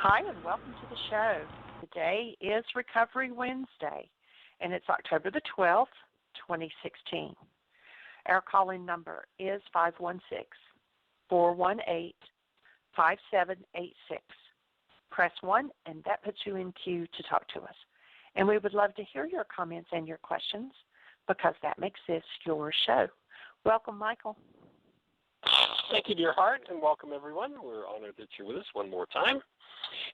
Hi, and welcome to the show. Today is Recovery Wednesday, and it's October the 12th, 2016. Our call-in number is 516-418-5786. Press 1, and that puts you in queue to talk to us. And we would love to hear your comments and your questions because that makes this your show. Welcome, Michael. Thank you, dear heart, and welcome, everyone. We're honored that you're with us one more time.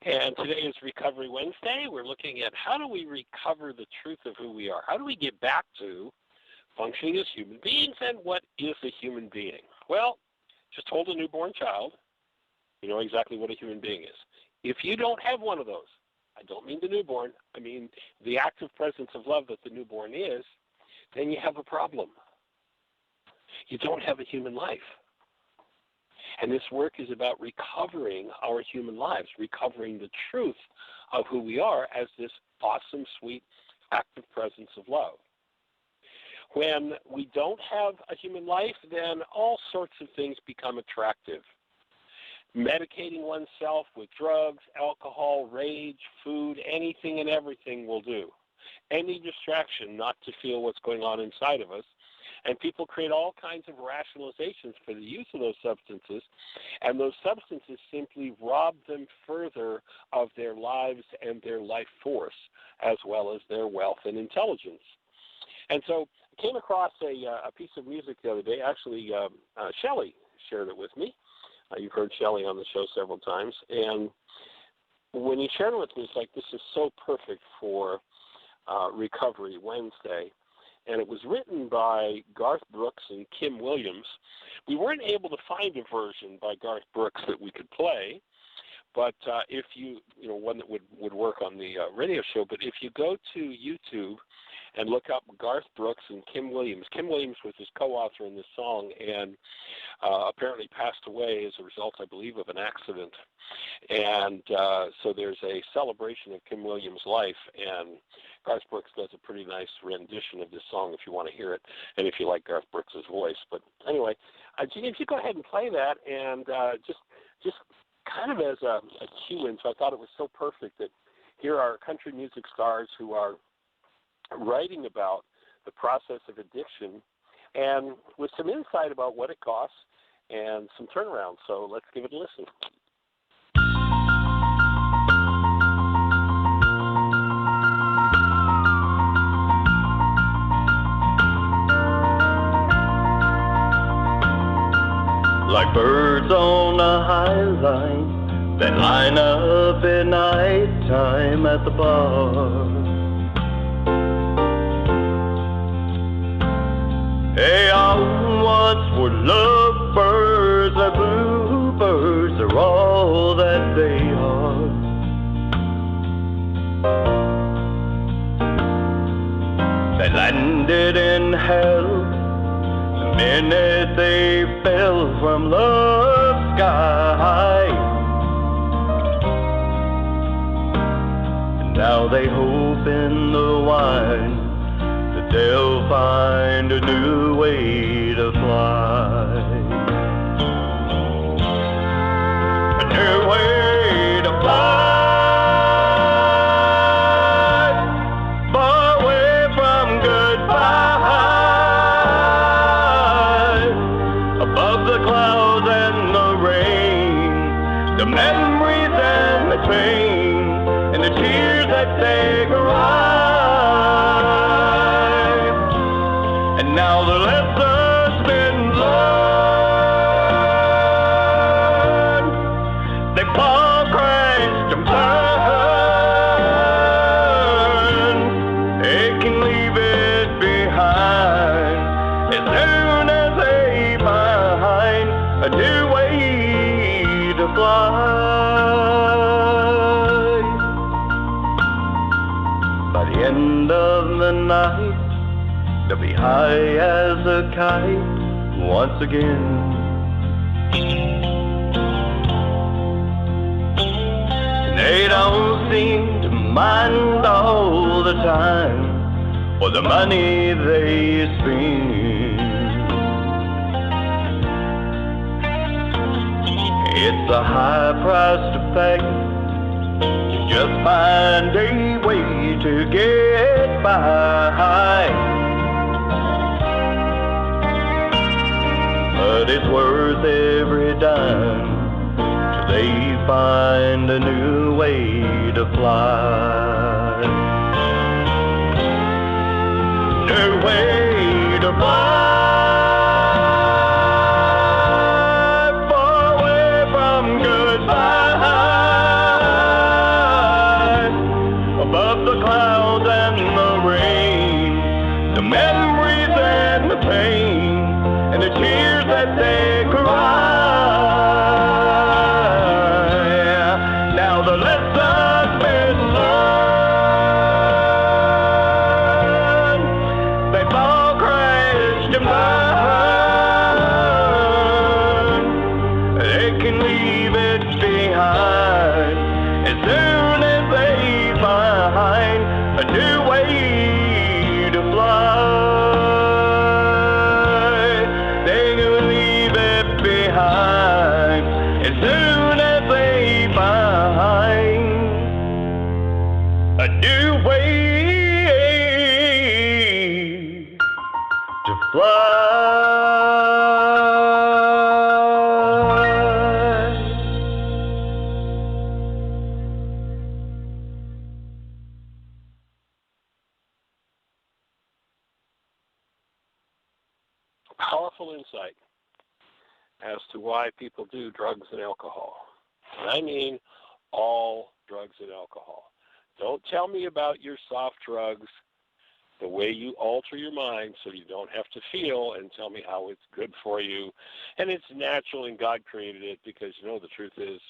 And today is Recovery Wednesday. We're looking at how do we recover the truth of who we are? How do we get back to functioning as human beings, and what is a human being? Well, just hold a newborn child. You know exactly what a human being is. If you don't have one of those, I don't mean the newborn, I mean the active presence of love that the newborn is, then you have a problem. You don't have a human life. And this work is about recovering our human lives, recovering the truth of who we are as this awesome, sweet, active presence of love. When we don't have a human life, then all sorts of things become attractive. Medicating oneself with drugs, alcohol, rage, food, anything and everything will do. Any distraction not to feel what's going on inside of us. And people create all kinds of rationalizations for the use of those substances, and those substances simply rob them further of their lives and their life force, as well as their wealth and intelligence. And so I came across a piece of music the other day. Actually, Shelley shared it with me. You've heard Shelley on the show several times. And when he shared it with me, it's like, this is so perfect for Recovery Wednesday. And it was written by Garth Brooks and Kim Williams. We weren't able to find a version by Garth Brooks that we could play, but if one that would work on the radio show, but if you go to YouTube and look up Garth Brooks and Kim Williams was his co-author in this song, and apparently passed away as a result, I believe, of an accident. And so there's a celebration of Kim Williams' life, and Garth Brooks does a pretty nice rendition of this song if you want to hear it, and if you like Garth Brooks' voice. But anyway, if you go ahead and play that, and just kind of as a cue-in, so I thought it was so perfect that here are country music stars who are writing about the process of addiction, and with some insight about what it costs and some turnaround. So let's give it a listen. Like birds on a high line that line up at night time at the bar. Hey, I once were lovebirds, the bluebirds are all that they are. They landed in hell the minute they fell from love's sky. And now they hope in the wine that they'll find a new way to fly. A new way to fly. Far away from goodbye. Above the clouds and the rain, the memories and the pain, and the tears that they cry. Now the lesson's been learned. They fall, crashed and burned. They can leave it behind as soon as they find a new way to fly. By the end of the night, they'll be high as a kite once again. They don't seem to mind all the time or the money they spend. It's a high price to pay find a way to get by. But it's worth every dime till they find a new way to fly. New way to fly. Far away from goodbye. Above the clouds and the rain, the memories and the pain, and the tears that they cry. Now the lessons been learned, they've all crashed and burned. They can leave it behind as soon as they find a new way to fly. They can leave it behind as soon as they find a new way to fly. Powerful insight as to why people do drugs and alcohol. And I mean all drugs and alcohol. Don't tell me about your soft drugs, the way you alter your mind so you don't have to feel, and tell me how it's good for you and it's natural and God created it, because you know the truth is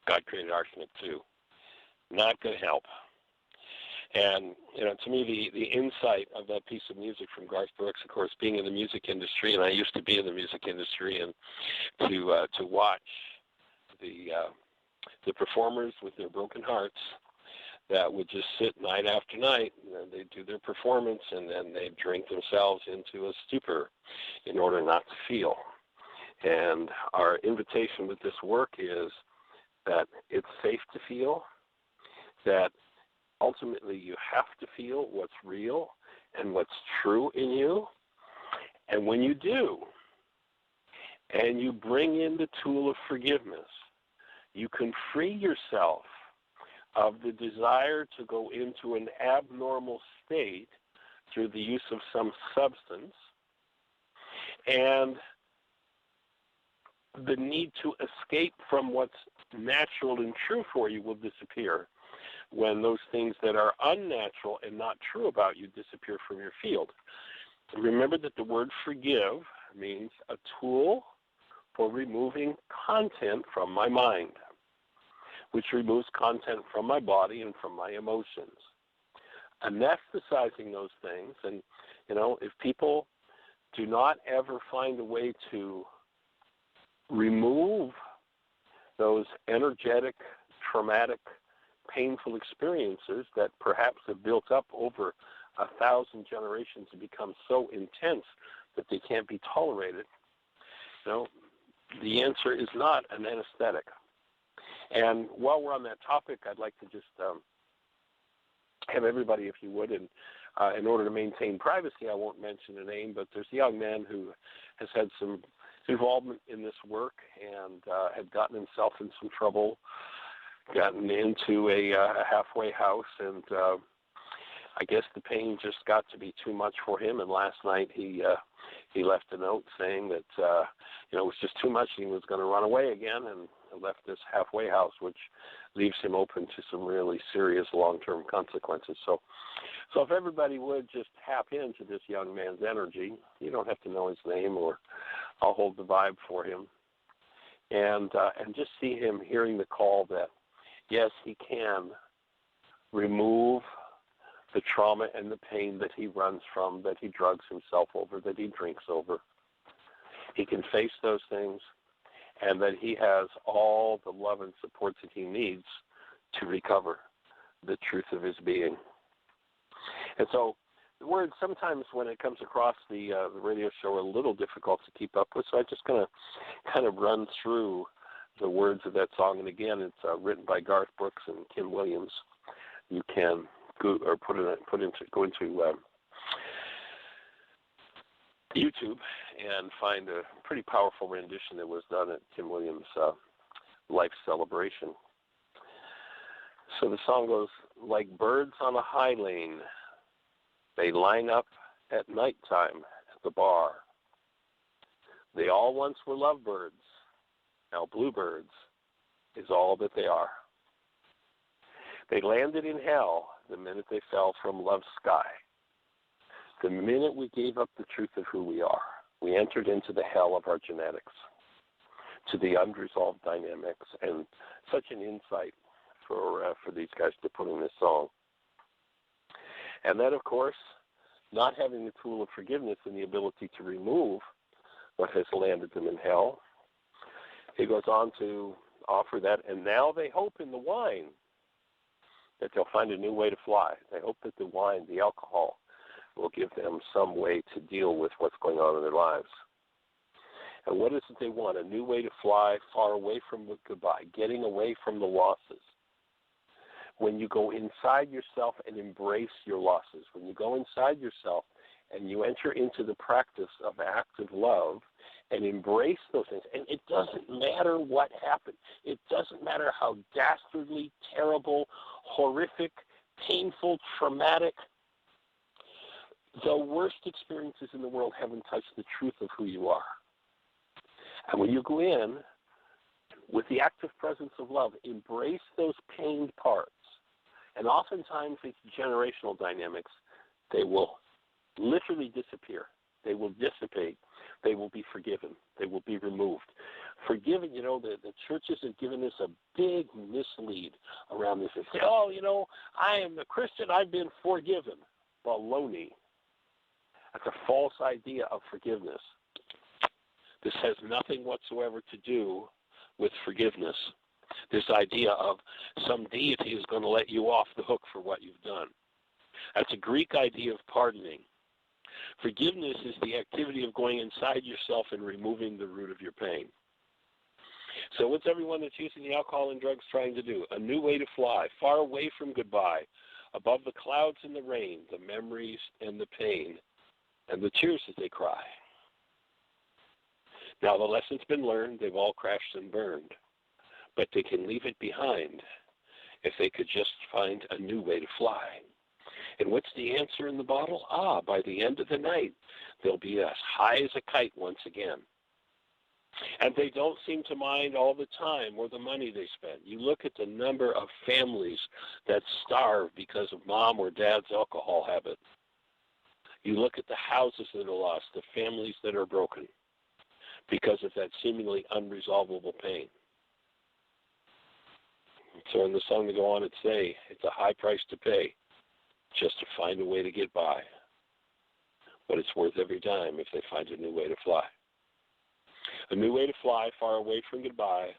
God created arsenic too. Not going to help. And, you know, to me, the insight of that piece of music from Garth Brooks, of course, being in the music industry, and I used to be in the music industry, and to watch the performers with their broken hearts that would just sit night after night, and they'd do their performance, and then they'd drink themselves into a stupor in order not to feel. And our invitation with this work is that it's safe to feel, that ultimately you have to feel what's real and what's true in you. And when you do, and you bring in the tool of forgiveness, you can free yourself of the desire to go into an abnormal state through the use of some substance, and the need to escape from what's natural and true for you will disappear when those things that are unnatural and not true about you disappear from your field. Remember that the word forgive means a tool for removing content from my mind, which removes content from my body and from my emotions. Anesthetizing those things, and, you know, if people do not ever find a way to remove those energetic, traumatic, painful experiences that perhaps have built up over 1,000 generations and become so intense that they can't be tolerated, you know, the answer is not an anesthetic. And while we're on that topic, I'd like to just have everybody, if you would, and in order to maintain privacy, I won't mention a name, but there's a young man who has had some involvement in this work and had gotten himself in some trouble, gotten into a halfway house, and I guess the pain just got to be too much for him. And last night he left a note saying that you know, it was just too much, and he was going to run away again, and left this halfway house, which leaves him open to some really serious long-term consequences. So if everybody would just tap into this young man's energy, you don't have to know his name, or I'll hold the vibe for him, and just see him hearing the call that, yes, he can remove the trauma and the pain that he runs from, that he drugs himself over, that he drinks over. He can face those things, and that he has all the love and support that he needs to recover the truth of his being. And so the words sometimes when it comes across the radio show are a little difficult to keep up with, so I'm just going to kind of run through the words of that song. And again, it's written by Garth Brooks and Kim Williams. You can go or go into YouTube and find a pretty powerful rendition that was done at Kim Williams' life celebration. So the song goes, like birds on a high lane, they line up at nighttime at the bar. They all once were lovebirds, now bluebirds is all that they are. They landed in hell the minute they fell from love's sky. The minute we gave up the truth of who we are, we entered into the hell of our genetics, to the unresolved dynamics, and such an insight for these guys to put in this song. And then, of course, not having the tool of forgiveness and the ability to remove what has landed them in hell, he goes on to offer that, and now they hope in the wine that they'll find a new way to fly. They hope that the wine, the alcohol, will give them some way to deal with what's going on in their lives. And what is it they want? A new way to fly far away from the goodbye, getting away from the losses. When you go inside yourself and embrace your losses, when you go inside yourself and you enter into the practice of active love and embrace those things, and it doesn't matter what happened. It doesn't matter how dastardly, terrible, horrific, painful, traumatic. The worst experiences in the world haven't touched the truth of who you are. And when you go in with the active presence of love, embrace those pained parts. And oftentimes it's generational dynamics. They will literally disappear. They will dissipate. They will be forgiven. They will be removed. Forgiven, the churches have given us a big mislead around this. They say, I am a Christian. I've been forgiven. Baloney. That's a false idea of forgiveness. This has nothing whatsoever to do with forgiveness. This idea of some deity is going to let you off the hook for what you've done. That's a Greek idea of pardoning. Forgiveness is the activity of going inside yourself and removing the root of your pain. So what's everyone that's using the alcohol and drugs trying to do? A new way to fly, far away from goodbye, above the clouds and the rain, the memories and the pain, and the tears that they cry. Now the lesson's been learned, they've all crashed and burned, but they can leave it behind if they could just find a new way to fly. And what's the answer in the bottle? By the end of the night, they'll be as high as a kite once again. And they don't seem to mind all the time or the money they spend. You look at the number of families that starve because of mom or dad's alcohol habit. You look at the houses that are lost, the families that are broken because of that seemingly unresolvable pain. So in the song they go on and say, it's a high price to pay just to find a way to get by. But it's worth every dime if they find a new way to fly. A new way to fly far away from goodbye,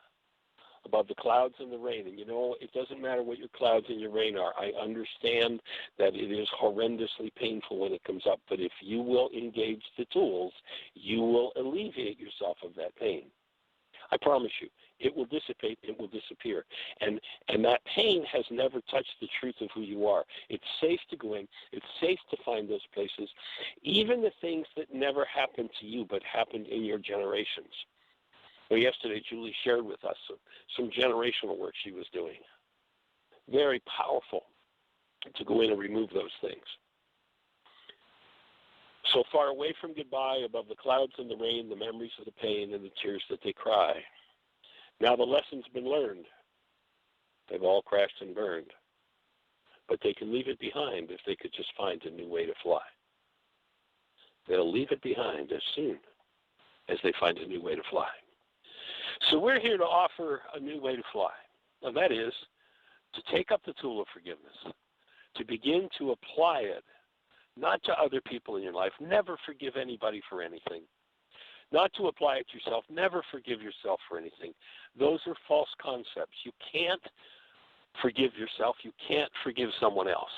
above the clouds and the rain. And it doesn't matter what your clouds and your rain are. I understand that it is horrendously painful when it comes up, but if you will engage the tools, you will alleviate yourself of that pain. I promise you, it will dissipate, it will disappear. And that pain has never touched the truth of who you are. It's safe to go in. It's safe to find those places, even the things that never happened to you but happened in your generations. Well, yesterday, Julie shared with us some generational work she was doing. Very powerful to go in and remove those things. So far away from goodbye, above the clouds and the rain, the memories of the pain and the tears that they cry. Now the lesson's been learned. They've all crashed and burned. But they can leave it behind if they could just find a new way to fly. They'll leave it behind as soon as they find a new way to fly. So we're here to offer a new way to fly. And that is to take up the tool of forgiveness, to begin to apply it, not to other people in your life. Never forgive anybody for anything. Not to apply it to yourself. Never forgive yourself for anything. Those are false concepts. You can't forgive yourself. You can't forgive someone else.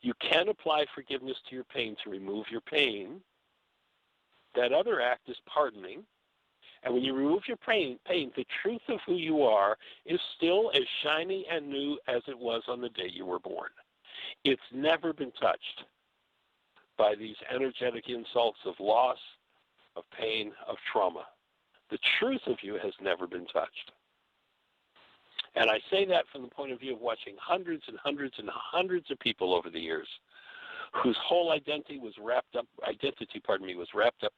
You can apply forgiveness to your pain to remove your pain. That other act is pardoning. And when you remove your pain, the truth of who you are is still as shiny and new as it was on the day you were born. It's never been touched by these energetic insults of loss, of pain, of trauma. The truth of you has never been touched. And I say that from the point of view of watching hundreds and hundreds and hundreds of people over the years whose whole identity was wrapped up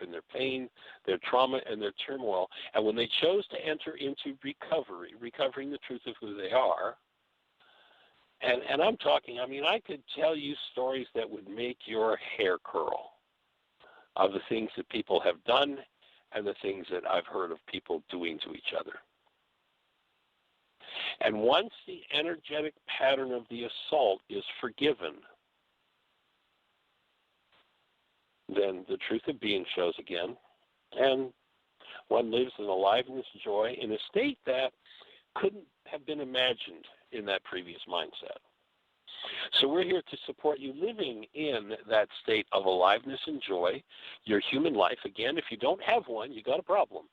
in their pain, their trauma, and their turmoil. And when they chose to enter into recovery, recovering the truth of who they are, and I'm talking, I could tell you stories that would make your hair curl of the things that people have done and the things that I've heard of people doing to each other. And once the energetic pattern of the assault is forgiven, then the truth of being shows again, and one lives in aliveness, joy, in a state that couldn't have been imagined in that previous mindset. So we're here to support you living in that state of aliveness and joy, your human life. Again, if you don't have one, you got a problem.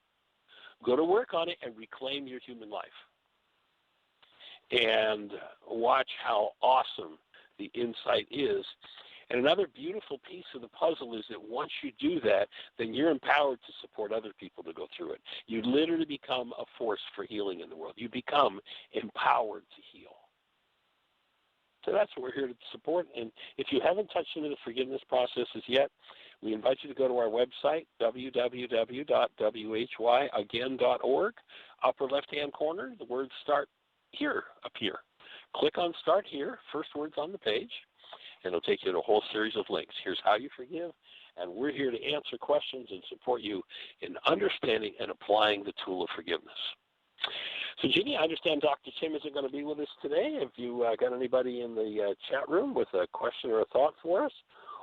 Go to work on it and reclaim your human life. And watch how awesome the insight is. And another beautiful piece of the puzzle is that once you do that, then you're empowered to support other people to go through it. You literally become a force for healing in the world. You become empowered to heal. So that's what we're here to support. And if you haven't touched into the forgiveness processes yet, we invite you to go to our website, www.whyagain.org. Upper left-hand corner, the words Start Here appear. Click on Start Here, first words on the page, and it'll take you to a whole series of links. Here's how you forgive, and we're here to answer questions and support you in understanding and applying the tool of forgiveness. So, Jeannie, I understand Dr. Tim isn't going to be with us today. Have you got anybody in the chat room with a question or a thought for us,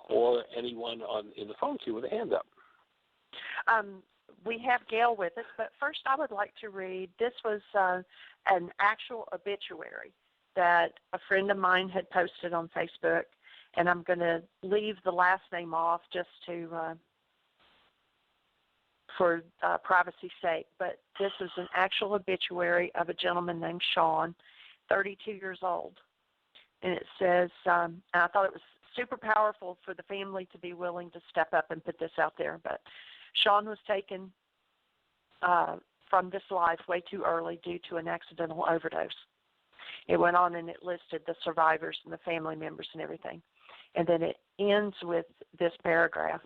or anyone in the phone queue with a hand up? We have Gail with us, but first I would like to read, this was an actual obituary that a friend of mine had posted on Facebook, and I'm going to leave the last name off just for privacy's sake, but this is an actual obituary of a gentleman named Sean, 32 years old. And it says, and I thought it was super powerful for the family to be willing to step up and put this out there, but Sean was taken from this life way too early due to an accidental overdose. It went on and it listed the survivors and the family members and everything. And then it ends with this paragraph.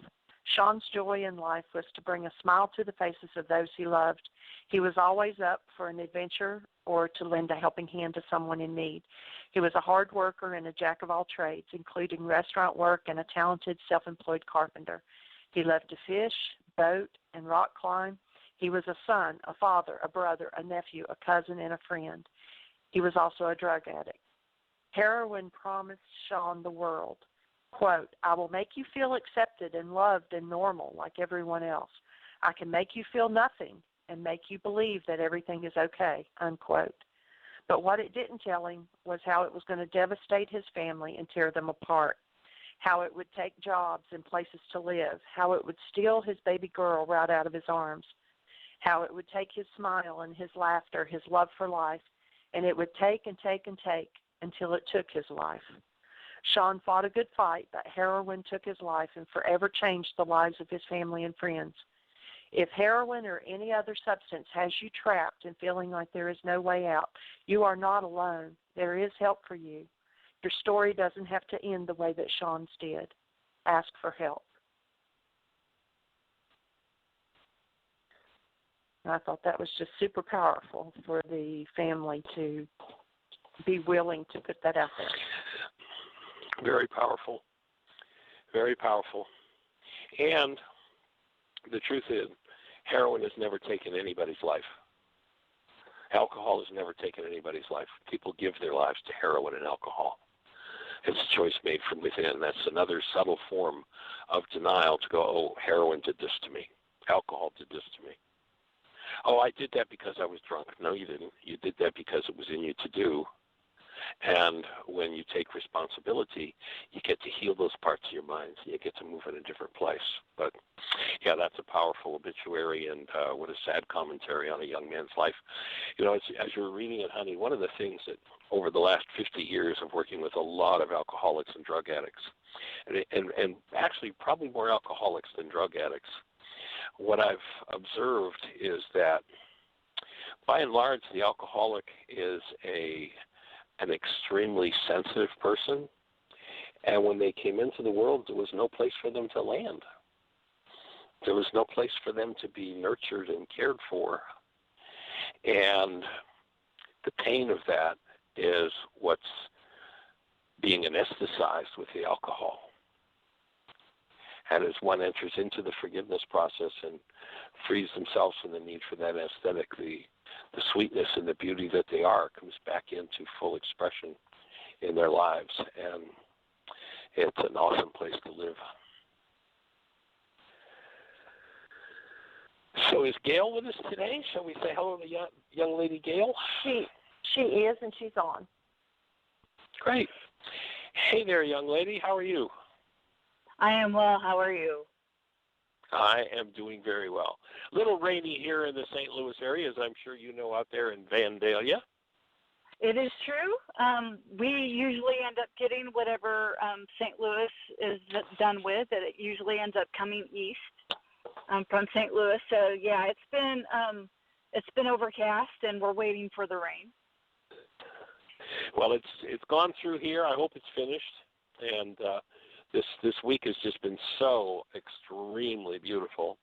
Sean's joy in life was to bring a smile to the faces of those he loved. He was always up for an adventure or to lend a helping hand to someone in need. He was a hard worker and a jack of all trades, including restaurant work and a talented self-employed carpenter. He loved to fish, boat, and rock climb. He was a son, a father, a brother, a nephew, a cousin, and a friend. He was also a drug addict. Heroin promised Sean the world. Quote, I will make you feel accepted and loved and normal like everyone else. I can make you feel nothing and make you believe that everything is okay, unquote. But what it didn't tell him was how it was going to devastate his family and tear them apart, how it would take jobs and places to live, how it would steal his baby girl right out of his arms, how it would take his smile and his laughter, his love for life, and it would take and take and take until it took his life. Sean fought a good fight, but heroin took his life and forever changed the lives of his family and friends. If heroin or any other substance has you trapped and feeling like there is no way out, you are not alone. There is help for you. Your story doesn't have to end the way that Sean's did. Ask for help. And I thought that was just super powerful for the family to be willing to put that out there. Very powerful. Very powerful. And the truth is, heroin has never taken anybody's life. Alcohol has never taken anybody's life. People give their lives to heroin and alcohol. It's a choice made from within. That's another subtle form of denial to go, oh, heroin did this to me. Alcohol did this to me. Oh, I did that because I was drunk. No, you didn't. You did that because it was in you to do. And when you take responsibility, you get to heal those parts of your mind. You get to move in a different place. But, yeah, that's a powerful obituary, and what a sad commentary on a young man's life. You know, as you were reading it, honey, one of the things that over the last 50 years of working with a lot of alcoholics and drug addicts, and actually probably more alcoholics than drug addicts, what I've observed is that by and large, the alcoholic is an extremely sensitive person, and when they came into the world, there was no place for them to land. There was no place for them to be nurtured and cared for, and the pain of that is what's being anesthetized with the alcohol. And as one enters into the forgiveness process and frees themselves from the need for that aesthetic, the sweetness and the beauty that they are comes back into full expression in their lives. And it's an awesome place to live. So is Gail with us today? Shall we say hello to young lady Gail? She is, and she's on. Great. Hey there, young lady. How are you? I am well. How are you? I am doing very well. A little rainy here in the St. Louis area, as I'm sure you know out there in Vandalia. It is true. We usually end up getting whatever St. Louis is done with. That it usually ends up coming east from St. Louis. So yeah, it's been overcast, and we're waiting for the rain. Well, it's gone through here. I hope it's finished, and this week has just been so extremely beautiful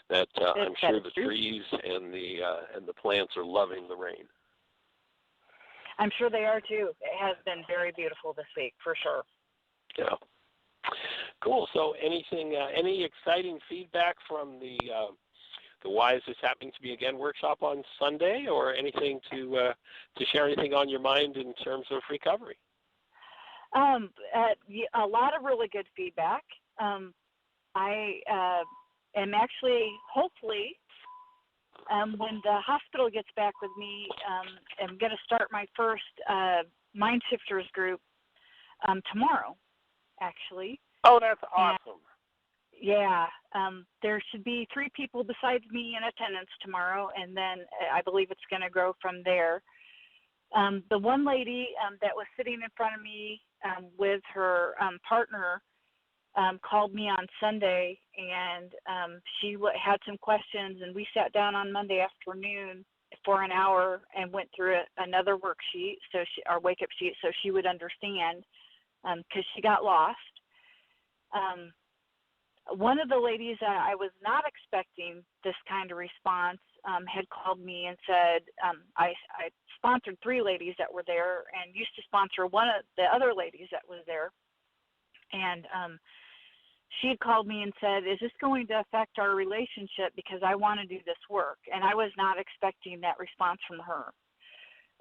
that I'm sure the trees and the plants are loving the rain. I'm sure they are too. It has been very beautiful this week, for sure. Yeah. Cool. So, any exciting feedback from the Why Is This Happening to Me Again workshop on Sunday, or anything to share anything on your mind in terms of recovery? A lot of really good feedback. I am actually, hopefully, when the hospital gets back with me, I'm going to start my first Mind Shifters group tomorrow, actually. Oh, that's awesome. Yeah, there should be 3 people besides me in attendance tomorrow, and then I believe it's going to grow from there. The one lady that was sitting in front of me with her partner called me on Sunday, and she had some questions, and we sat down on Monday afternoon for an hour and went through another worksheet, our wake-up sheet, so she would understand, because she got lost. One of the ladies that I was not expecting this kind of response had called me and said, I sponsored 3 ladies that were there and used to sponsor one of the other ladies that was there. And she had called me and said, is this going to affect our relationship, because I want to do this work? And I was not expecting that response from her.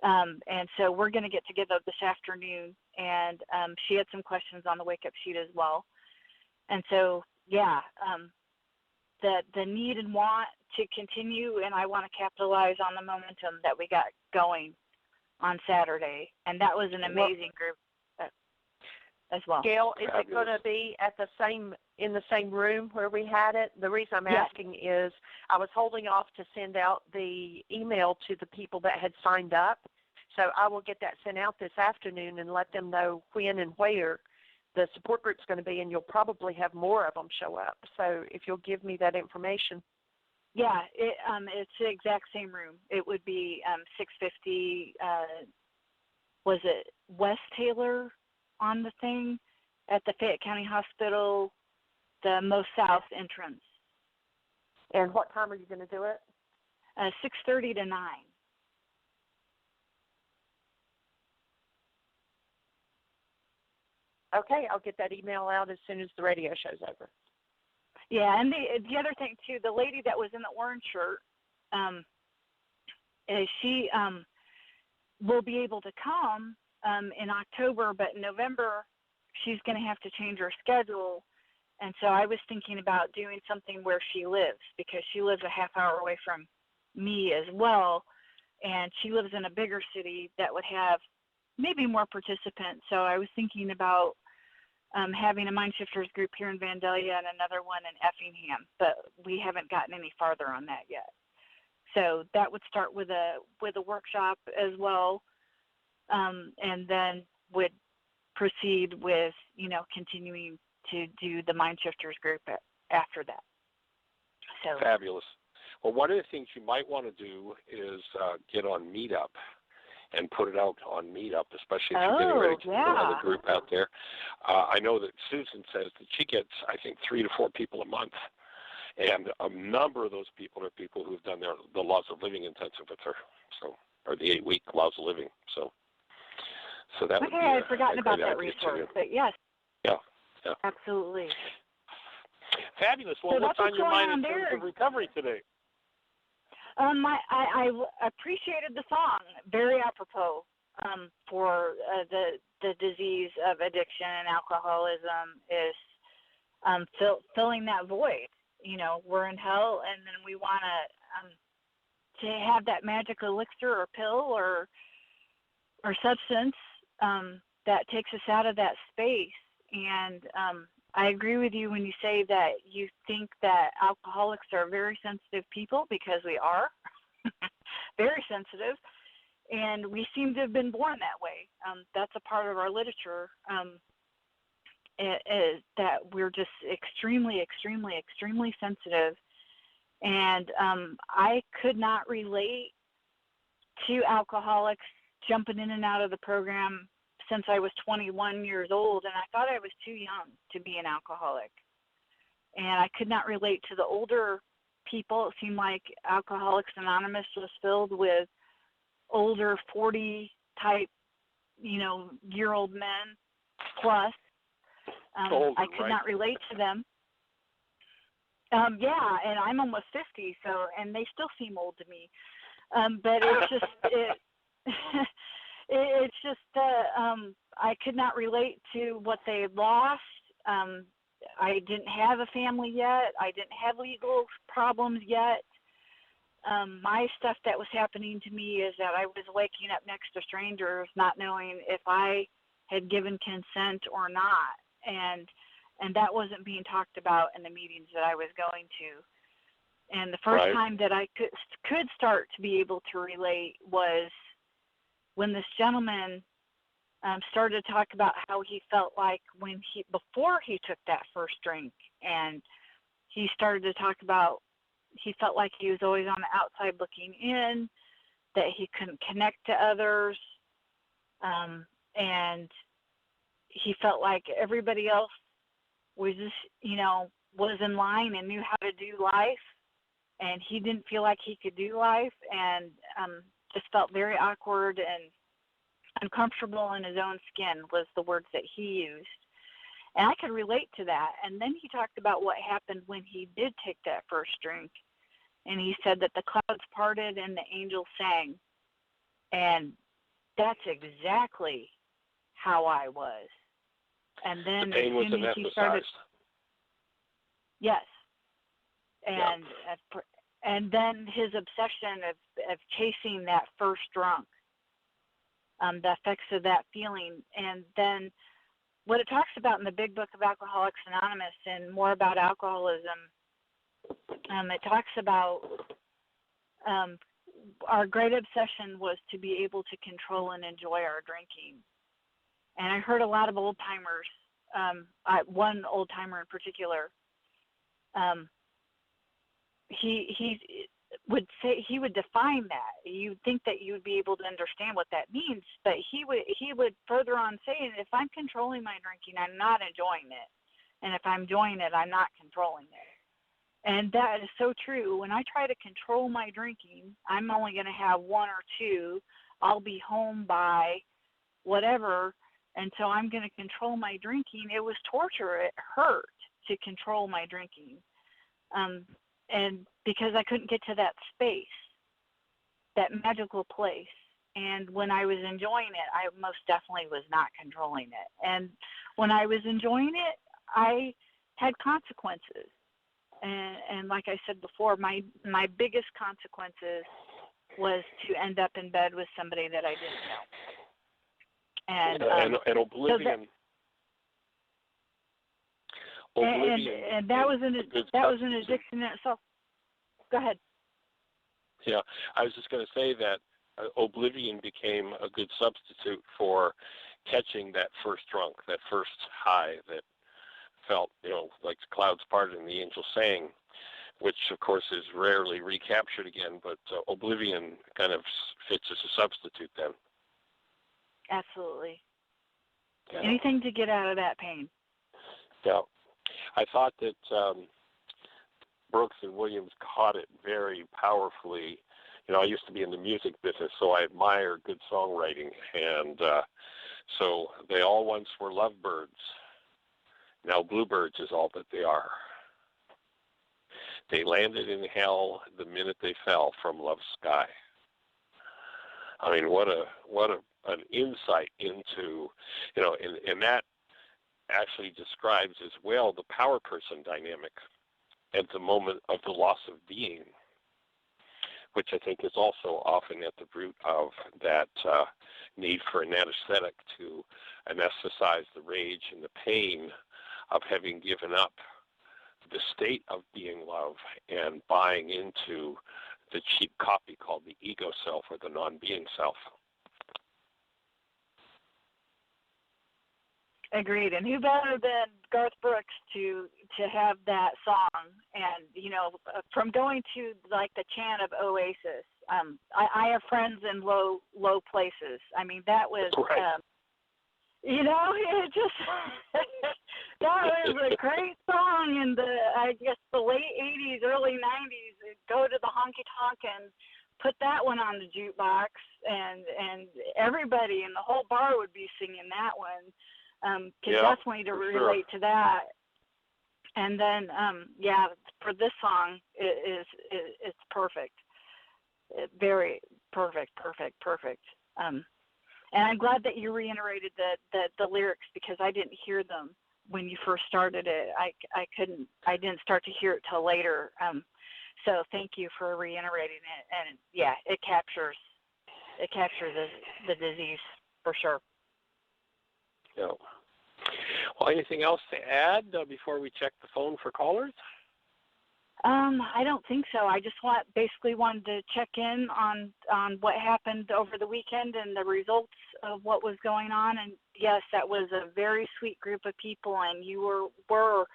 And so we're going to get together this afternoon, and she had some questions on the wake-up sheet as well. And so, yeah, the need and want to continue, and I want to capitalize on the momentum that we got going on Saturday. And that was an amazing group as well. Gail, is it going to be in the same room where we had it? The reason I'm asking is I was holding off to send out the email to the people that had signed up. So I will get that sent out this afternoon and let them know when and where the support group's going to be, and you'll probably have more of them show up. So if you'll give me that information. Yeah, it's the exact same room. It would be 650, was it West Taylor on the thing at the Fayette County Hospital, the most south entrance. And what time are you going to do it? 6:30 to 9. Okay, I'll get that email out as soon as the radio show's over. Yeah, and the other thing, too, the lady that was in the orange shirt, she will be able to come in October, but in November she's going to have to change her schedule. And so I was thinking about doing something where she lives, because she lives a half hour away from me as well, and she lives in a bigger city that would have maybe more participants. So I was thinking about having a Mind Shifters group here in Vandalia and another one in Effingham, but we haven't gotten any farther on that yet. So that would start with a workshop as well, and then would proceed with, continuing to do the Mind Shifters group after that. So fabulous. Well, one of the things you might want to do is get on Meetup and put it out on Meetup, especially if you're getting ready to put another group out there. I know that Susan says that she gets, I think, 3 to 4 people a month. And a number of those people are people who've done the Laws of Living intensive with her, or the 8-week Laws of Living. So that would be I'd forgotten about that resource, but yes. Yeah. Absolutely. Fabulous. Well, so what's on your mind in there? terms of recovery today? I appreciated the song, very apropos for the disease of addiction and alcoholism is filling that void. We're in hell, and then we want to have that magic elixir or pill or substance that takes us out of that space. And I agree with you when you say that you think that alcoholics are very sensitive people, because we are very sensitive, and we seem to have been born that way. That's a part of our literature, is that we're just extremely, extremely, extremely sensitive. And I could not relate to alcoholics jumping in and out of the program since I was 21 years old, and I thought I was too young to be an alcoholic. And I could not relate to the older people. It seemed like Alcoholics Anonymous was filled with older 40-type, year-old men plus. I could not relate to them. Yeah, and I'm almost 50, and they still seem old to me. But it's just it's just I could not relate to what they had lost. I didn't have a family yet. I didn't have legal problems yet. My stuff that was happening to me is that I was waking up next to strangers, not knowing if I had given consent or not, and that wasn't being talked about in the meetings that I was going to. And the first time that I could start to be able to relate was when this gentleman started to talk about how he felt like before he took that first drink, and he started to talk about he felt like he was always on the outside looking in, that he couldn't connect to others, and he felt like everybody else was just, was in line and knew how to do life, and he didn't feel like he could do life, and just felt very awkward and uncomfortable in his own skin was the words that he used. And I could relate to that. And then he talked about what happened when he did take that first drink. And he said that the clouds parted and the angels sang. And that's exactly how I was. And then the pain was anesthetized. Yes. And then his obsession of chasing that first drunk, the effects of that feeling. And then what it talks about in the big book of Alcoholics Anonymous and more about alcoholism, it talks about our great obsession was to be able to control and enjoy our drinking. And I heard a lot of old-timers, one old-timer in particular, he would say, he would define that. You'd think that you would be able to understand what that means, but he would further on say, if I'm controlling my drinking, I'm not enjoying it. And if I'm enjoying it, I'm not controlling it. And that is so true. When I try to control my drinking, I'm only going to have 1 or 2. I'll be home by whatever, and so I'm going to control my drinking. It was torture. It hurt to control my drinking. And because I couldn't get to that space, that magical place. And when I was enjoying it, I most definitely was not controlling it. And when I was enjoying it, I had consequences. And like I said before, my biggest consequences was to end up in bed with somebody that I didn't know. And Oblivion. And that was an addiction in itself. Go ahead. Yeah, I was just going to say that Oblivion became a good substitute for catching that first drunk, that first high that felt, like the clouds parted and the angels sang, which of course is rarely recaptured again, but Oblivion kind of fits as a substitute then. Absolutely. Yeah. Anything to get out of that pain. Yeah. I thought that Brooks and Williams caught it very powerfully. I used to be in the music business, so I admire good songwriting. And so they all once were lovebirds. Now bluebirds is all that they are. They landed in hell the minute they fell from love's sky. I mean, what an insight into, and that actually describes as well the power person dynamic at the moment of the loss of being, which I think is also often at the root of that need for an anesthetic to anesthetize the rage and the pain of having given up the state of being love and buying into the cheap copy called the ego self or the non-being self. Agreed. And who better than Garth Brooks to have that song? And from going to like the chant of Oasis, I have friends in low places. I mean, that was right. It just that was a great song in I guess the late '80s, early '90s. Go to the honky tonk and put that one on the jukebox, and everybody in the whole bar would be singing that one. Definitely to relate to that. And then, for this song, it's perfect. Very perfect. And I'm glad that you reiterated the lyrics because I didn't hear them when you first started it. I didn't start to hear it till later. So thank you for reiterating it. And yeah, it captures the disease for sure. Yeah. Well, anything else to add before we check the phone for callers? I don't think so. I just basically wanted to check in on what happened over the weekend and the results of what was going on. And yes, that was a very sweet group of people, and you were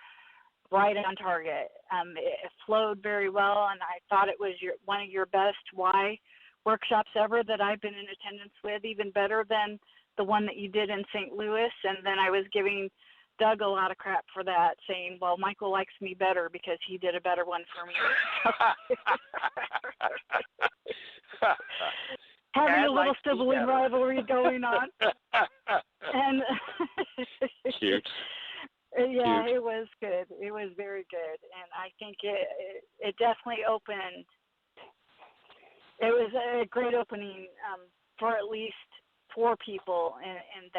right on target. It flowed very well, and I thought it was one of your best why workshops ever that I've been in attendance with, even better than the one that you did in St. Louis. And then I was giving Doug a lot of crap for that, saying, well, Michael likes me better because he did a better one for me. Having a little sibling rivalry going on. And cute. Yeah, cute. It was good. It was very good. And I think it definitely opened. It was a great opening for at least 4 people in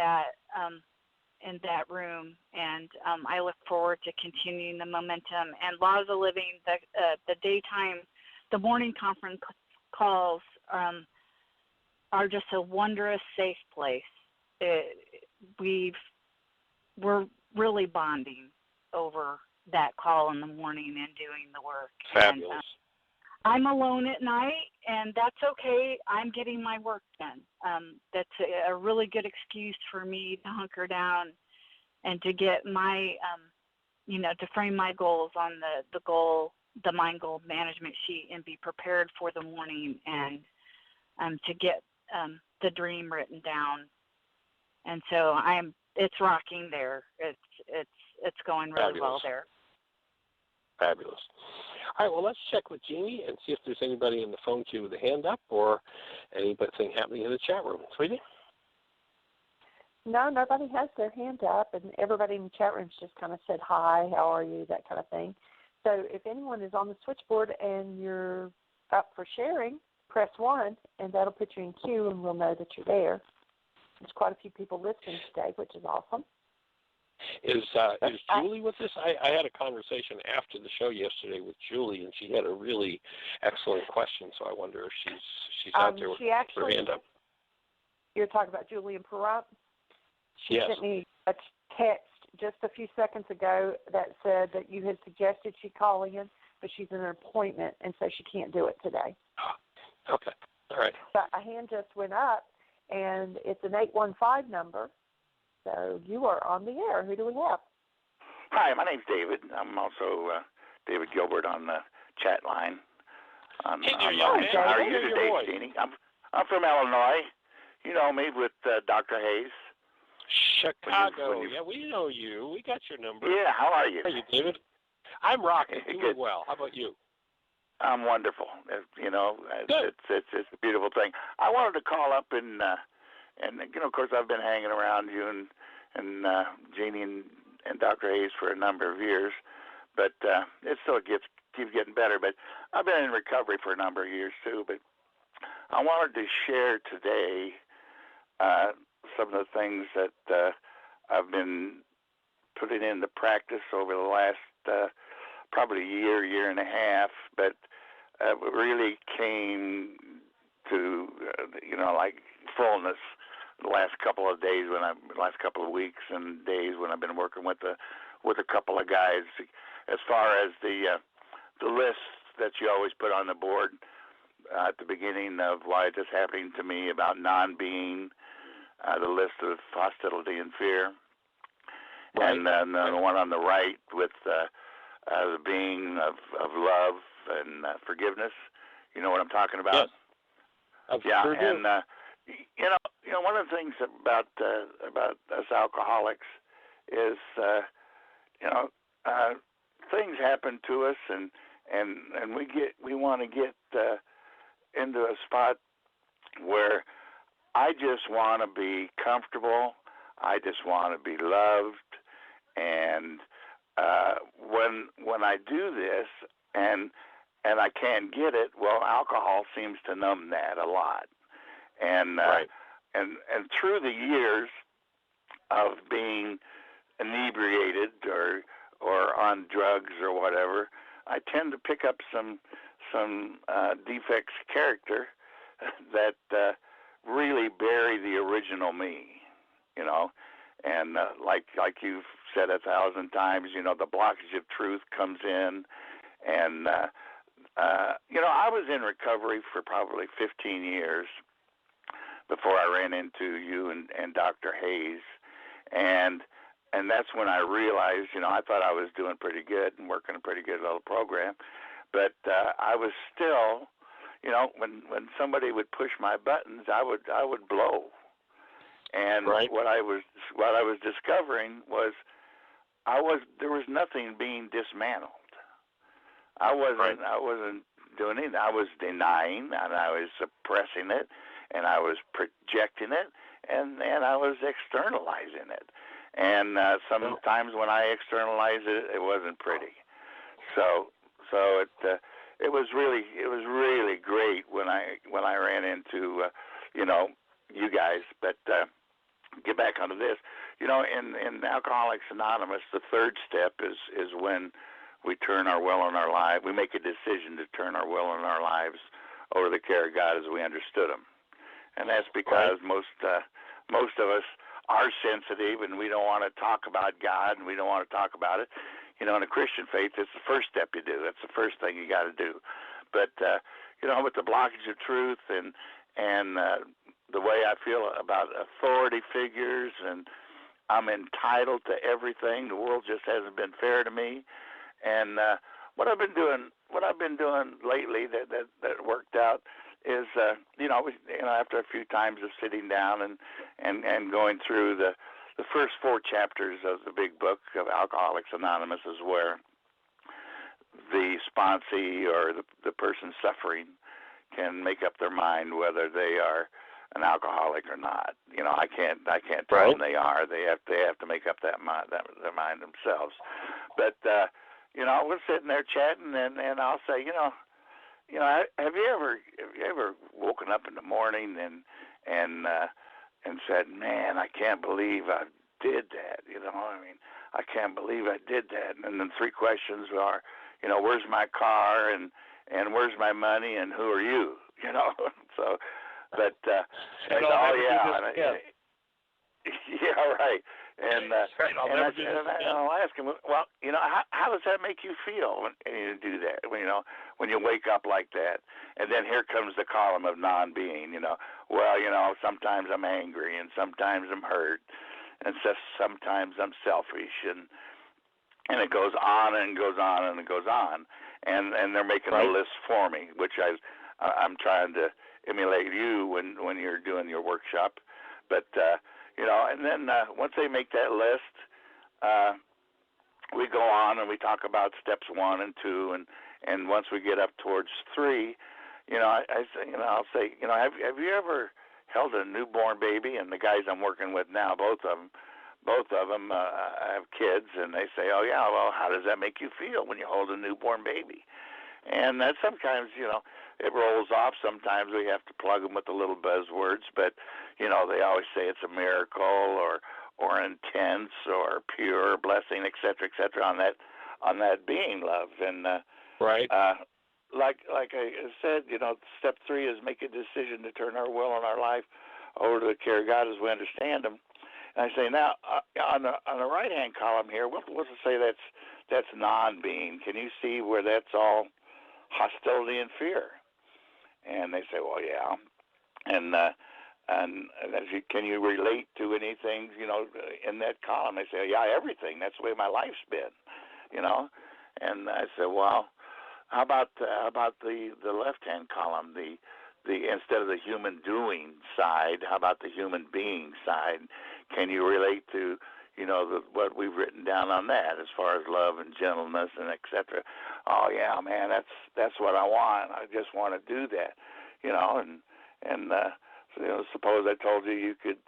that room, and I look forward to continuing the momentum. And Laws of Living, the morning conference calls are just a wondrous, safe place. We're really bonding over that call in the morning and doing the work. Fabulous. And, I'm alone at night, and that's okay. I'm getting my work done. That's a really good excuse for me to hunker down and to get my, to frame my goals on the mind goal management sheet and be prepared for the morning and to get the dream written down. And so it's rocking there. It's going really well there. Fabulous. All right, well, let's check with Jeannie and see if there's anybody in the phone queue with a hand up or anything happening in the chat room. Sweetie? No, nobody has their hand up, and everybody in the chat room's just kind of said hi, how are you, that kind of thing. So if anyone is on the switchboard and you're up for sharing, press 1, and that'll put you in queue, and we'll know that you're there. There's quite a few people listening today, which is awesome. Is Julie with us? I had a conversation after the show yesterday with Julie, and she had a really excellent question. So I wonder if she's out there with her hand up. You're talking about Julie and Perrott? She sent me a text just a few seconds ago that said that you had suggested she call in, but she's in an appointment, and so she can't do it today. Okay. All right. But a hand just went up, and it's an 815 number. So you are on the air. Who do we have? Hi, my name's David. I'm also David Gilbert on the chat line. Hey there, young man. How are you today, Jeannie? I'm from Illinois. You know me with Dr. Hayes. Chicago. Yeah, we know you. We got your number. Yeah, how are you? How are you, David? I'm rocking. Doing well. How about you? I'm wonderful. You know, Good. It's a beautiful thing. I wanted to call up and you know, of course, I've been hanging around you and Jeannie and Dr. Hayes for a number of years, but it still keeps getting better. But I've been in recovery for a number of years too. But I wanted to share today some of the things that I've been putting into practice over the last probably year and a half, but it really came to you know, like fullness the last couple of days last couple of weeks and days when I've been working with a couple of guys, as far as the list that you always put on the board at the beginning of why it's happening to me about non-being, the list of hostility and fear, Right. and then the one on the right with the being of love and forgiveness. You know what I'm talking about? Yes. Yeah, Sure do. and you know, one of the things about us alcoholics is you know, things happen to us, and we want to get into a spot where I just want to be comfortable. I just want to be loved, and when I do this and I can't get it, well, alcohol seems to numb that a lot. And Right. and through the years of being inebriated or on drugs or whatever, I tend to pick up some defects of character that really bury the original me, you know. And like you've said 1,000 times, you know, the blockage of truth comes in, and you know, I was in recovery for probably 15 years before I ran into you and Dr. Hayes, and that's when I realized, you know, I thought I was doing pretty good and working a pretty good little program, but I was still, you know, when somebody would push my buttons, I would blow, and Right. what I was discovering was there was nothing being dismantled. I wasn't doing it. I was denying, and I was suppressing it, and I was projecting it, and I was externalizing it. And sometimes when I externalized it, it wasn't pretty. So it was really great when I ran into you know, you guys. But get back onto this. You know, in Alcoholics Anonymous, the third step is when we turn our will and our life. We make a decision to turn our will and our lives over the care of God as we understood Him, and that's because most of us are sensitive, and we don't want to talk about God, and we don't want to talk about it. You know, in a Christian faith, it's the first step you do. That's the first thing you got to do. But you know, with the blockage of truth and the way I feel about authority figures, and I'm entitled to everything. The world just hasn't been fair to me. And what I've been doing lately that worked out is, you know, after a few times of sitting down and going through the first 4 chapters of the big book of Alcoholics Anonymous is where the sponsee or the person suffering can make up their mind whether they are an alcoholic or not. You know, I can't tell them they are. They have to make up their mind themselves. But you know, we're sitting there chatting, and I'll say, you know, have you ever woken up in the morning and said, man, I can't believe I did that. You know, I mean, I can't believe I did that. And then 3 questions are, you know, where's my car, and where's my money, and who are you? You know, so, but yeah, Yeah, right. And right, I'll ask him, well, how does that make you feel when you do that? When you wake up like that, and then here comes the column of non-being. Well, sometimes I'm angry, and sometimes I'm hurt, and sometimes I'm selfish, and it goes on and goes on and it goes on, and they're making a list for me, which I'm trying to emulate you when you're doing your workshop, but and then once they make that list, we go on and we talk about steps 1 and 2, and once we get up towards 3, I'll say, have you ever held a newborn baby? And the guys I'm working with now, both of them have kids, and they say, oh yeah, well, how does that make you feel when you hold a newborn baby? And that sometimes, it rolls off. Sometimes we have to plug them with the little buzzwords, but they always say it's a miracle or intense or pure blessing, et cetera, on that being love. And like I said, step 3 is make a decision to turn our will and our life over to the care of God as we understand Him. And I say now on the right hand column here, let's say that's non-being. Can you see where that's all hostility and fear? And they say, well, yeah. And can you relate to anything, in that column? They say, yeah, everything. That's the way my life's been, And I said, well, how about the left-hand column, the instead of the human doing side, how about the human being side? Can you relate to, what we've written down on that as far as love and gentleness and et cetera? Oh yeah, man, that's what I want. I just want to do that, suppose I told you could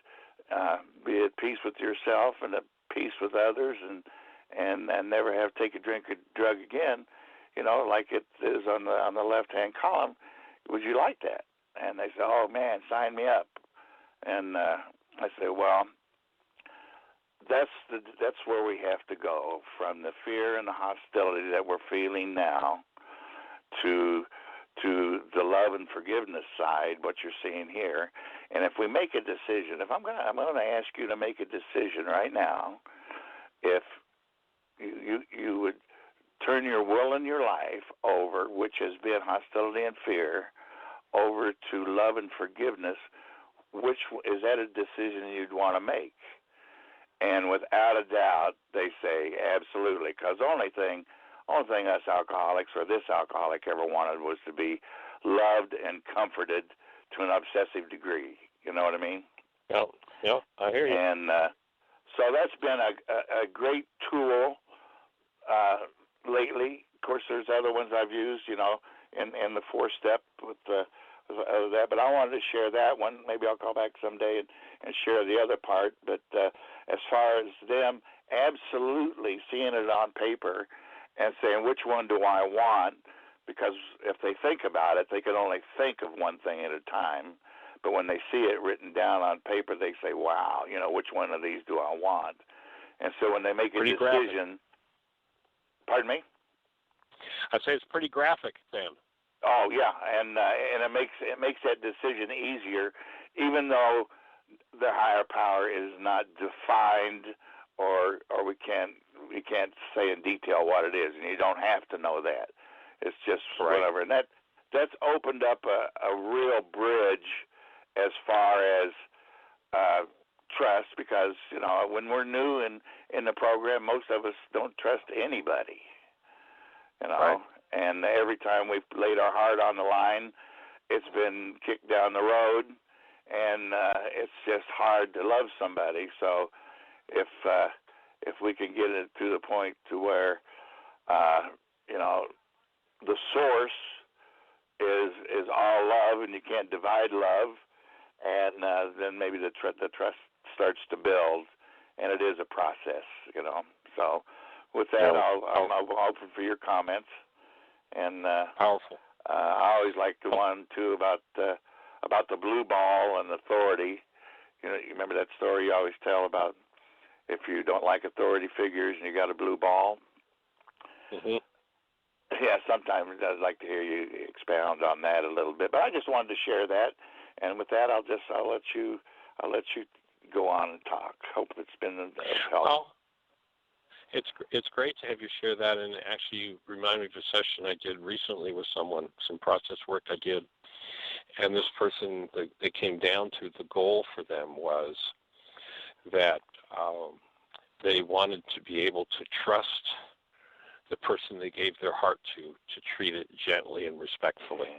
be at peace with yourself and at peace with others, and never have to take a drink or drug again, like it is on the left-hand column. Would you like that? And they say, oh man, sign me up. And I say, well, that's where we have to go, from the fear and the hostility that we're feeling now to the love and forgiveness side, what you're seeing here. And if we make a decision, I'm going to ask you to make a decision right now. If you would turn your will and your life over, which has been hostility and fear, over to love and forgiveness, which is that a decision you'd want to make? And without a doubt, they say absolutely, because the only thing us alcoholics or this alcoholic ever wanted was to be loved and comforted to an obsessive degree. You know what I mean? Yeah, I hear you. And so that's been a great tool lately. Of course, there's other ones I've used, in the 4-step with that, but I wanted to share that one. Maybe I'll call back someday and share the other part. But as far as them absolutely seeing it on paper and saying, which one do I want? Because if they think about it, they can only think of one thing at a time. But when they see it written down on paper, they say, wow, which one of these do I want? And so when they make a decision, pardon me? I'd say it's pretty graphic, Sam. Oh yeah, and it makes that decision easier, even though the higher power is not defined, or we can't say in detail what it is, and you don't have to know that. It's just whatever, and that's opened up a real bridge as far as trust, because when we're new in the program, most of us don't trust anybody, Right. And every time we've laid our heart on the line, it's been kicked down the road, and it's just hard to love somebody. So if we can get it to the point to where the source is all love, and you can't divide love, and then maybe the trust starts to build, and it is a process, So with that, I'll open for your comments. And powerful. I always like the one too about the blue ball and authority. You remember that story you always tell about if you don't like authority figures and you got a blue ball. Mm-hmm. Yeah, sometimes I'd like to hear you expound on that a little bit. But I just wanted to share that, and with that, I'll let you go on and talk. Hope it's been of help. Well, it's great to have you share that, and actually you remind me of a session I did recently with someone, some process work I did, and this person, they came down to the goal for them was that they wanted to be able to trust the person they gave their heart to treat it gently and respectfully.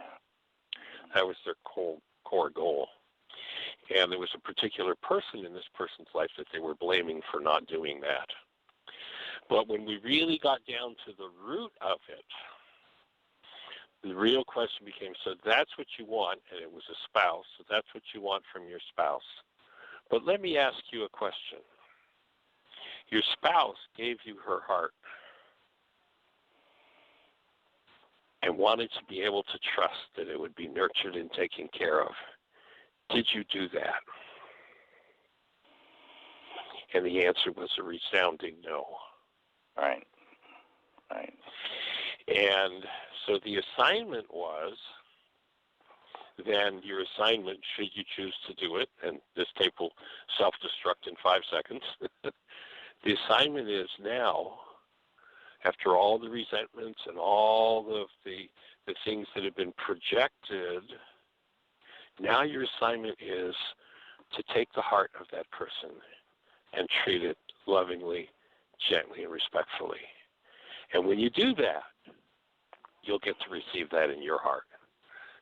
That was their core goal. And there was a particular person in this person's life that they were blaming for not doing that. But when we really got down to the root of it, the real question became, so that's what you want, and it was a spouse, so that's what you want from your spouse. But let me ask you a question. Your spouse gave you her heart and wanted to be able to trust that it would be nurtured and taken care of. Did you do that? And the answer was a resounding no. Right. And so the assignment was, then your assignment, should you choose to do it, and this tape will self-destruct in 5 seconds, the assignment is now, after all the resentments and all the things that have been projected, now your assignment is to take the heart of that person and treat it lovingly, gently, and respectfully. And when you do that, you'll get to receive that in your heart,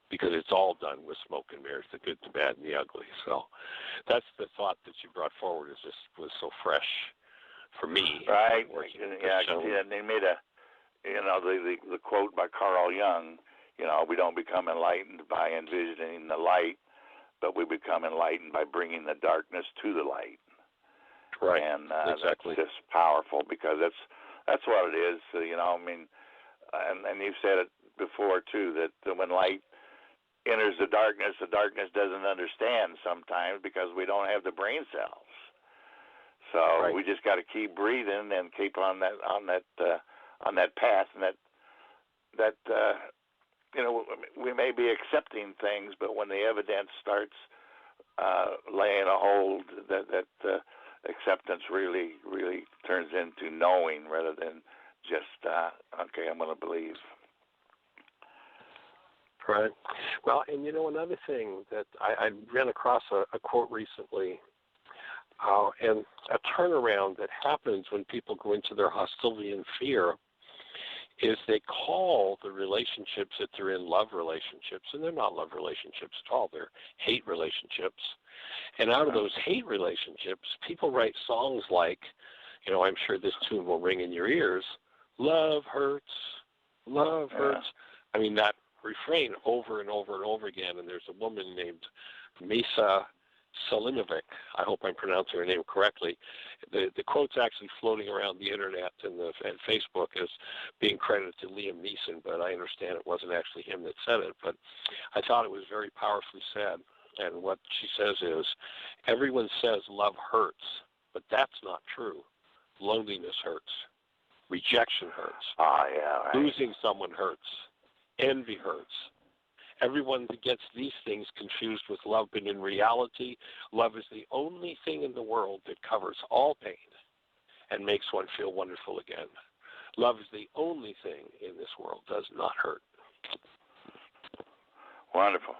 because it's all done with smoke and mirrors, the good, the bad, and the ugly. So that's the thought that you brought forward, is just was so fresh for me. Right. Yeah, and they made the quote by Carl Jung, we don't become enlightened by envisioning the light, but we become enlightened by bringing the darkness to the light. Right. And exactly. That's just powerful, because that's what it is. And you've said it before too, that when light enters the darkness doesn't understand sometimes, because we don't have the brain cells. So right. We just got to keep breathing and keep on that path, and that we may be accepting things, but when the evidence starts laying a hold, that acceptance really turns into knowing rather than just okay, I'm going to believe. Right. Well, and another thing that I ran across a quote recently, and a turnaround that happens when people go into their hostility and fear, is they call the relationships that they're in love relationships, and they're not love relationships at all. They're hate relationships. And out of those hate relationships, people write songs like, I'm sure this tune will ring in your ears, love hurts, love hurts. I mean, that refrain over and over and over again, and there's a woman named Misa Selimovic, I hope I'm pronouncing her name correctly. The quote's actually floating around the internet and Facebook as being credited to Liam Neeson, but I understand it wasn't actually him that said it. But I thought it was very powerfully said. And what she says is, everyone says love hurts, but that's not true. Loneliness hurts. Rejection hurts. Right. Losing someone hurts. Envy hurts. Everyone gets these things confused with love, but in reality, love is the only thing in the world that covers all pain and makes one feel wonderful again. Love is the only thing in this world that does not hurt. Wonderful.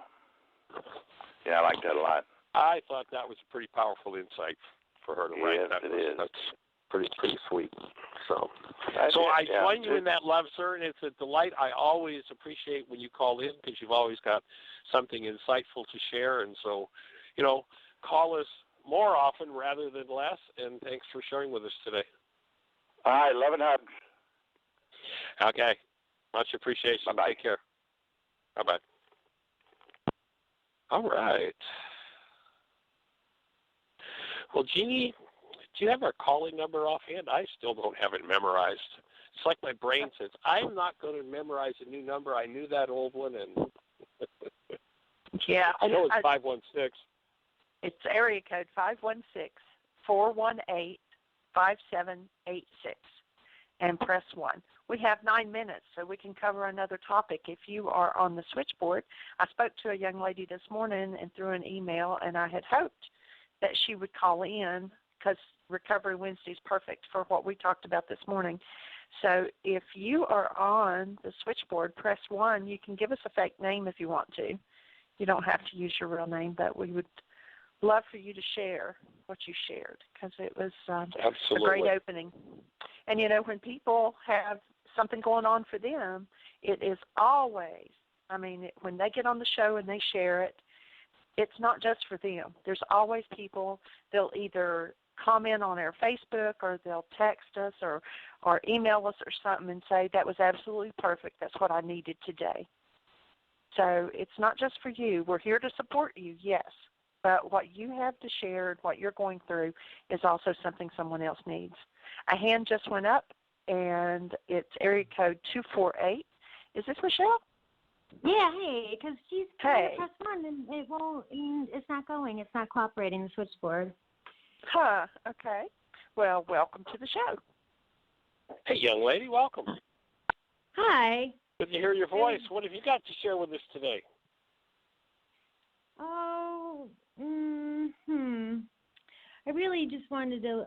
Yeah, I like that a lot. I thought that was a pretty powerful insight for her to write. Yes, That's pretty sweet. So I join you in that love, sir, and it's a delight. I always appreciate when you call in, because you've always got something insightful to share. And so, call us more often rather than less. And thanks for sharing with us today. All right, love and hugs. Okay, much appreciation. Bye-bye. Take care. Bye-bye. All right. Well, Jeannie, do you have our calling number offhand? I still don't have it memorized. It's like my brain says, I'm not going to memorize a new number. I knew that old one, and yeah, I know it's 516. It's area code 516-418-5786, and press 1. We have 9 minutes, so we can cover another topic. If you are on the switchboard, I spoke to a young lady this morning and through an email, and I had hoped that she would call in, because Recovery Wednesday is perfect for what we talked about this morning. So if you are on the switchboard, press 1. You can give us a fake name if you want to. You don't have to use your real name, but we would love for you to share what you shared, because it was a great opening. And, you know, when people have something going on for them, it is always, I mean, when they get on the show and they share it, it's not just for them. There's always people, they'll either comment on our Facebook, or they'll text us or email us or something and say, that was absolutely perfect. That's what I needed today. So it's not just for you. We're here to support you, yes. But what you have to share, what you're going through, is also something someone else needs. A hand just went up, and it's area code 248. Is this Michelle? Yeah, hey, because she's trying to press 1 and it won't, and it's not going. It's not cooperating, the switchboard. Huh, okay. Well, welcome to the show. Hey, young lady, welcome. Hi. Good to hear your voice. What have you got to share with us today? Oh, I really just wanted to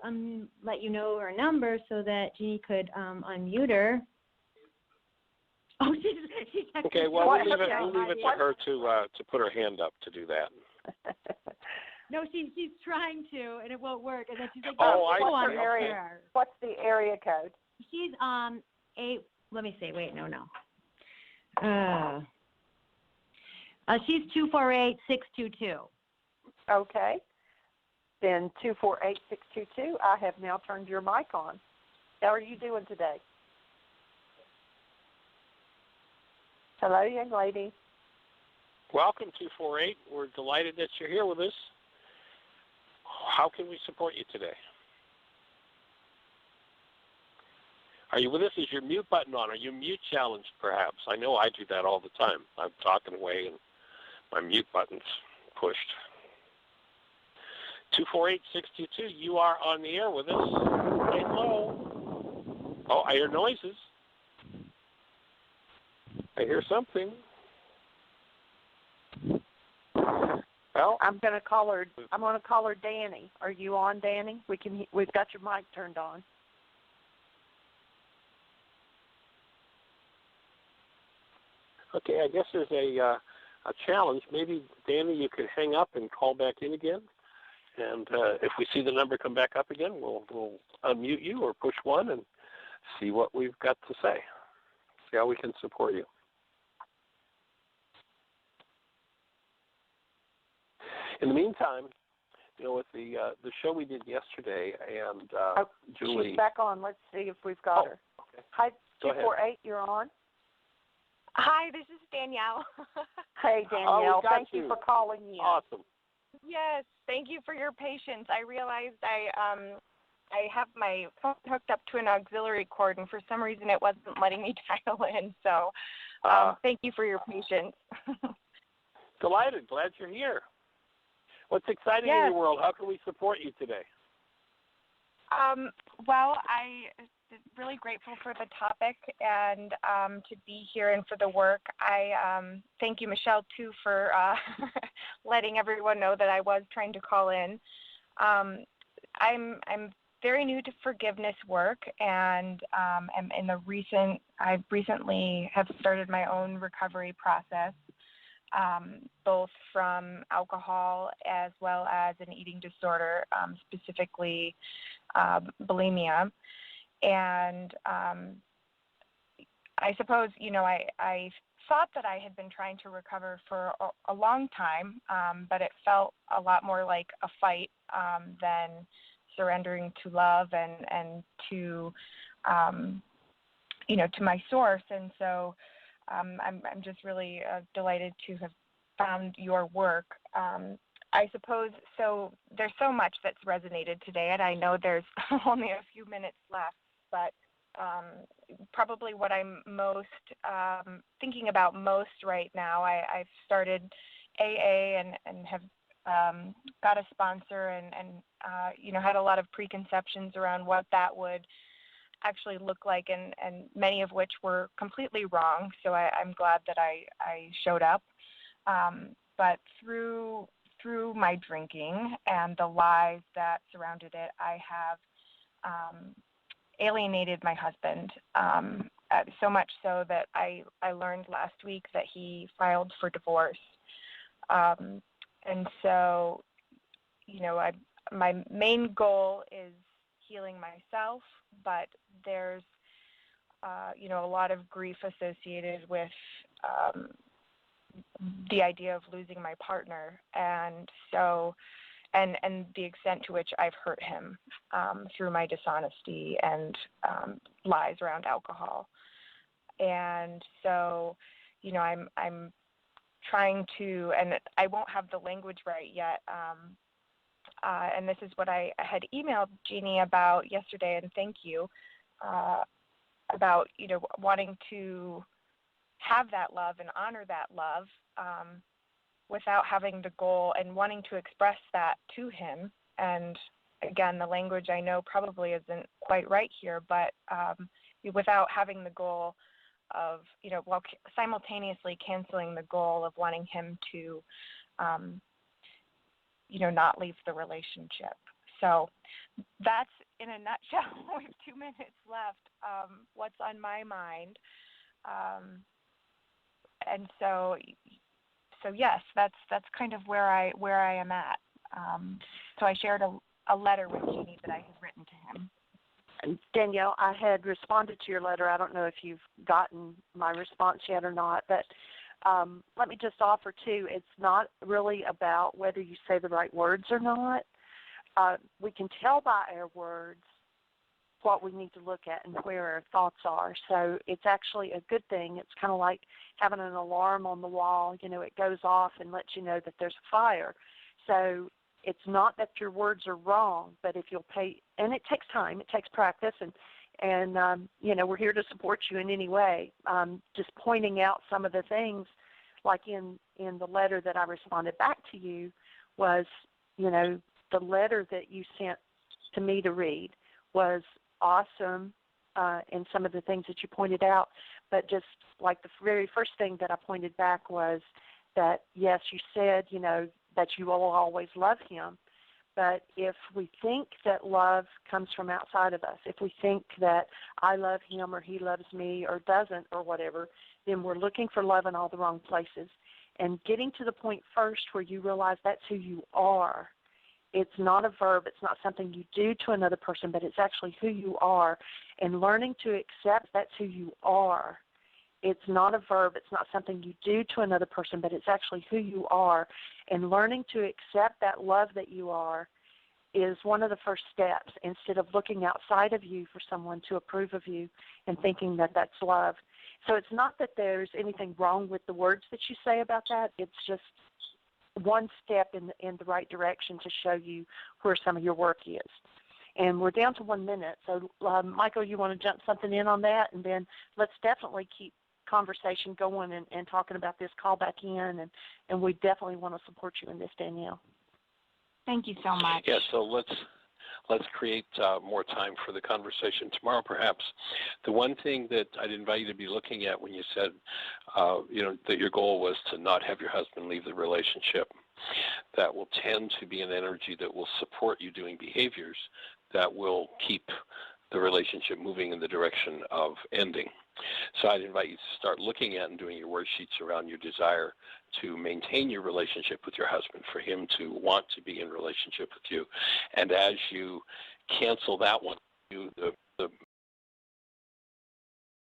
let you know her number so that Jeannie could unmute her. Oh, she's okay. Well, we'll leave it to her to put her hand up to do that. No, she's trying to, and it won't work. And then she's like, what's the area code? She's let me see. Wait, no. She's 248622. Okay. Then 248622. I have now turned your mic on. How are you doing today? Hello, young lady. Welcome, 248. We're delighted that you're here with us. How can we support you today? Are you with us? Is your mute button on? Are you mute challenged, perhaps? I know I do that all the time. I'm talking away, and my mute button's pushed. 248622, you are on the air with us. Say hello. Oh, I hear noises. I hear something. Well, I'm going to call her. I'm going to call her Danny. Are you on, Danny? We've got your mic turned on. Okay, I guess there's a challenge. Maybe, Danny, you could hang up and call back in again. And if we see the number come back up again, we'll unmute you or push 1 and see what we've got to say. See how we can support you. In the meantime, you know, with the show we did yesterday, and Julie. She's back on. Let's see if we've got her. Okay. Hi, 248. You're on. Hi, this is Danielle. Hey, Danielle. Thank you for calling in. Awesome. Yes, thank you for your patience. I realized I have my phone hooked up to an auxiliary cord, and for some reason it wasn't letting me dial in. So thank you for your patience. Delighted. Glad you're here. What's exciting in your world? How can we support you today? Well, I'm really grateful for the topic and to be here and for the work. I thank you, Michelle, too, for letting everyone know that I was trying to call in. I'm very new to forgiveness work, and I recently have started my own recovery process, both from alcohol as well as an eating disorder, specifically bulimia. And I suppose, you know, I thought that I had been trying to recover for a long time, but it felt a lot more like a fight than surrendering to love and to, you know, to my source. And so I'm just really delighted to have found your work. I suppose, so there's so much that's resonated today, and I know there's only a few minutes left, but probably what I'm most thinking about most right now, I've started AA and have got a sponsor and you know, had a lot of preconceptions around what that would actually look like, and many of which were completely wrong. So I'm glad that I showed up. But through through my drinking and the lies that surrounded it, I have alienated my husband, so much so that I learned last week that he filed for divorce. And so, my main goal is healing myself, but there's, a lot of grief associated with the idea of losing my partner. And so, and the extent to which I've hurt him through my dishonesty and lies around alcohol. And so, I'm trying to, and I won't have the language right yet, and this is what I had emailed Jeannie about yesterday, and thank you, about, wanting to have that love and honor that love without having the goal and wanting to express that to him. And again, the language I know probably isn't quite right here, but without having the goal of, while simultaneously canceling the goal of wanting him to, not leave the relationship. So that's, in a nutshell, we have 2 minutes left, what's on my mind. And so yes, that's kind of where I am at. So I shared a letter with Jeannie that I had written to him. Danielle, I had responded to your letter. I don't know if you've gotten my response yet or not, but let me just offer, too, it's not really about whether you say the right words or not. We can tell by our words what we need to look at and where our thoughts are. So it's actually a good thing. It's kind of like having an alarm on the wall. It goes off and lets you know that there's a fire. So it's not that your words are wrong, but if you'll pay, and it takes time, it takes practice, and we're here to support you in any way. Just pointing out some of the things, like in the letter that I responded back to you was, the letter that you sent to me to read was awesome, and some of the things that you pointed out, but just like the very first thing that I pointed back was that, yes, you said, that you will always love him, but if we think that love comes from outside of us, if we think that I love him or he loves me or doesn't or whatever, then we're looking for love in all the wrong places. And getting to the point first where you realize that's who you are. It's not a verb. It's not something you do to another person, but it's actually who you are. And learning to accept that's who you are. It's not a verb. It's not something you do to another person, but it's actually who you are. And learning to accept that love that you are is one of the first steps, instead of looking outside of you for someone to approve of you and thinking that that's love. So it's not that there's anything wrong with the words that you say about that. It's just one step in the right direction to show you where some of your work is. And we're down to 1 minute. So, Michael, you want to jump something in on that? And then let's definitely keep conversation going and talking about this, call back in, and we definitely want to support you in this, Danielle. Thank you so much. Yeah, so let's create more time for the conversation tomorrow, perhaps. The one thing that I'd invite you to be looking at when you said, that your goal was to not have your husband leave the relationship, that will tend to be an energy that will support you doing behaviors that will keep the relationship moving in the direction of ending. So I'd invite you to start looking at and doing your worksheets around your desire to maintain your relationship with your husband, for him to want to be in relationship with you. And as you cancel that one, the